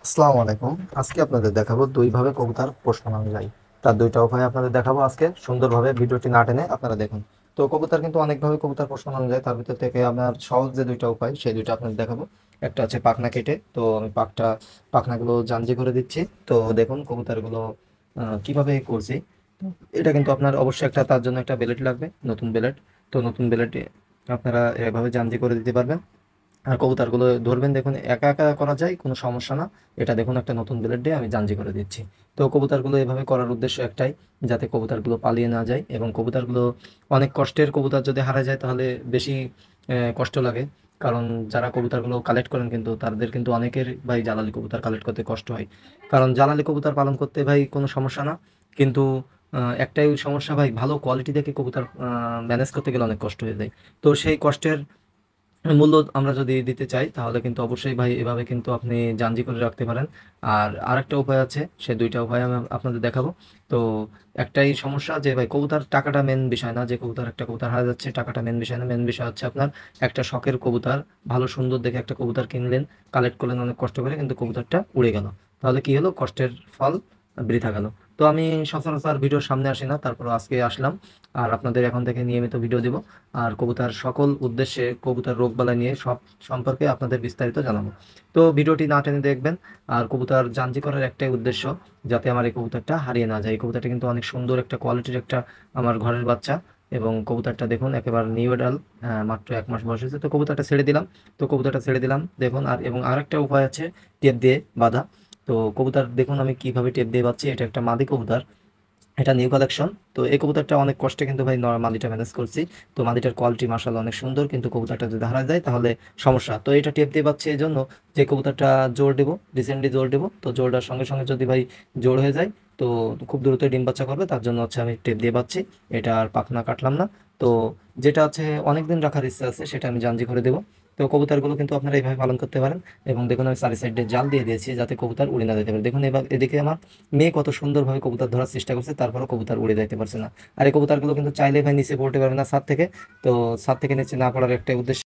আসসালামু আলাইকুম। আজকে আপনাদের দেখাবো দুইভাবে কবুতর পোষ মানানো যায়। তার দুইটা উপায় আপনাদের দেখাবো আজকে। সুন্দরভাবে ভিডিওটি না টেনে আপনারা দেখুন। তো কবুতর কিন্তু অনেকভাবে কবুতর পোষ মানানো যায়, তার ভিতর থেকে আপনার সহজ যে দুইটা উপায় সেই দুইটা আপনাদের দেখাবো। একটা হচ্ছে পাখনা কেটে, তো আমি পাখনাগুলো জাঞ্জি করে দিচ্ছি। তো দেখুন কবুতরগুলো কিভাবে করছি। তো এটা কিন্তু আপনার অবশ্যই তার জন্য একটা বেলেট লাগবে, নতুন বেলেট। তো নতুন বেলেটে আপনারা এভাবে জাঞ্জি করে দিতে পারবেন। আর কবুতরগুলো ধরবেন, দেখুন একা একা করা যায়, কোনো সমস্যা না। এটা দেখুন একটা নতুন ব্লেড দিয়ে আমি জাঞ্জি করে দিচ্ছি। তো কবুতরগুলো এভাবে করার উদ্দেশ্য একটাই, যাতে কবুতরগুলো পালিয়ে না যায়। এবং কবুতরগুলো অনেক কষ্টের, কবুতর যদি হারা যায় তাহলে বেশি কষ্ট লাগে। কারণ যারা কবুতরগুলো কালেক্ট করেন কিন্তু তাদের কিন্তু অনেকের ভাই জালালি কবুতর কালেক্ট করতে কষ্ট হয়। কারণ জালালি কবুতর পালন করতে ভাই কোনো সমস্যা না, কিন্তু একটাই সমস্যা ভাই, ভালো কোয়ালিটি দেখে কবুতর ম্যানেজ করতে গেলে অনেক কষ্ট হয়ে যায়। তো সেই কষ্টের মূল্য আমরা যদি দিতে চাই তাহলে কিন্তু অবশ্যই ভাই এভাবে কিন্তু আপনি জাঞ্জি করে রাখতে পারেন। আর আরেকটা উপায় আছে, সে দুইটা উপায় আমি আপনাদের দেখাবো। তো একটাই সমস্যা যে ভাই কবুতর টাকাটা মেন বিষয় না, যে কবুতর একটা কবুতর হারা যাচ্ছে টাকাটা মেন বিষয় না। মেন বিষয় হচ্ছে আপনার একটা শখের কবুতর, ভালো সুন্দর দেখে একটা কবুতর কিনলেন, কালেক্ট করলেন অনেক কষ্ট করে, কিন্তু কবুতরটা উড়ে গেল। তাহলে কি হলো? কষ্টের ফল বৃথা গেল। তো আমি সচরাচর ভিডিওর সামনে আসি না, তারপর আজকে আসলাম। আর আপনাদের এখন থেকে নিয়মিত ভিডিও দিব। আর কবুতর সকল উদ্দেশ্যে, কবুতর রোগবালাই নিয়ে সব সম্পর্কে আপনাদের বিস্তারিত জানাবো। তো ভিডিওটি না টেনে দেখবেন। আর কবুতর জাঞ্জি করার একটাই উদ্দেশ্য, যাতে আমার এই কবুতরটা হারিয়ে না যায়। এই কবুতরটা কিন্তু অনেক সুন্দর একটা কোয়ালিটির একটা আমার ঘরের বাচ্চা। এবং কবুতরটা দেখুন একেবারে নিউ এডাল, মাত্র 1 মাস বয়স হয়েছে। তো কবুতরটা ছেড়ে দিলাম। দেখুন। আর এবং আরেকটা উপায় আছে, টেপ দিয়ে বাঁধা। তো কবুতর দেখুন আমি কিভাবে টেপ দিয়ে বাঁধছি। এটা একটা মাদি কবুতর, এটা নিউ কালেকশন। তো এই কবুতরটা অনেক কষ্টে কিন্তু ভাই মাদিটা ম্যানেজ করছি। তো মাদিটার কোয়ালিটি মাশাআল্লাহ অনেক সুন্দর, কিন্তু কবুতরটা যদি হারা যায় তাহলে সমস্যা। তো এটা টেপ দিয়ে পাচ্ছি এই জন্য যে কবুতরটা জোর দেবো, রিসেন্টলি জোর দেবো, তো জোরটার সঙ্গে সঙ্গে যদি ভাই জোর হয়ে যায় তো খুব দ্রুত ডিম বাচ্চা করবে, তার জন্য হচ্ছে আমি টেপ দিয়ে পাচ্ছি। এটা আর পাখনা কাটলাম না। তো যেটা আছে অনেকদিন রাখার ইচ্ছা আছে, সেটা আমি জাঞ্জি করে দেবো। তো কবুতরগুলো কিন্তু আপনারা এইভাবে পালন করতে পারেন। এবং দেখুন আমি চারি সাইডে জাল দিয়ে দিয়েছি যাতে কবুতর উড়ে না যেতে পারে। দেখুন এবার এদিকে আমার মেয়ে কত সুন্দরভাবে কবুতর ধরার চেষ্টা করছে, তারপরও কবুতর উড়ে যাইতে পারছে না। আর এই কবুতরগুলো কিন্তু চাইলে ভাই নিচে পড়তে পারবে না ছাদ থেকে। তো ছাদ থেকে নিচে না পড়ার একটা উদ্দেশ্য